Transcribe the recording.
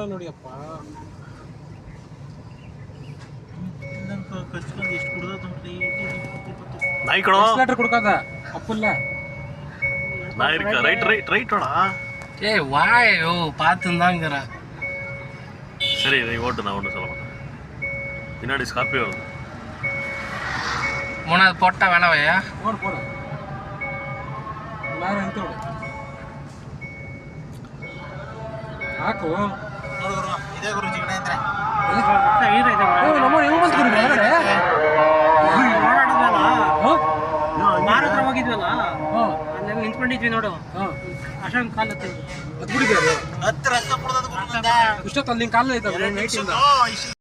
ನೋಡಿಯಪ್ಪ ನಾಯಿ ಕಣೋ ಕೊಡ್ಕದ ಅಪ್ಪಲ್ಲ நாய் இருக்கா ரைட்டோடா ஏய் வாயோ பார்த்துந்தாங்கற சரி நீ ஓட்டு நான் ஒன்றும் சொல்ல மாட்டேன் பின்னாடி ஸ்கார்பியோ வருது மூணாவது போட்டா வேணாவையா போடு எல்லாரும் நிறுத்தோடு ಹಾಕು ಇದೇ ಗುರುಜಿ ಗಣೇಂದ್ರ ನಮ್ಮ ನೀವು ಬಂದ್ರಿ ಮಾರ ಹತ್ರ ಹೋಗಿದ್ವಲ್ಲ ಅಲ್ಲಿ ನಿಂತ್ಕೊಂಡಿದ್ವಿ ನೋಡು ಅಶೋಕ್ ಕಾಲ ಅದು ಬಿಡಿದ್ಯಾರು ಹತ್ರ ರಕ್ತ ಕುಡ್ದದ ಗುರುಂದ ಇಷ್ಟೊತ್ತು ಅಲ್ಲಿ ಕಾಲ ಐತಲ್ಲ ನೈಟ್ ಇಂದ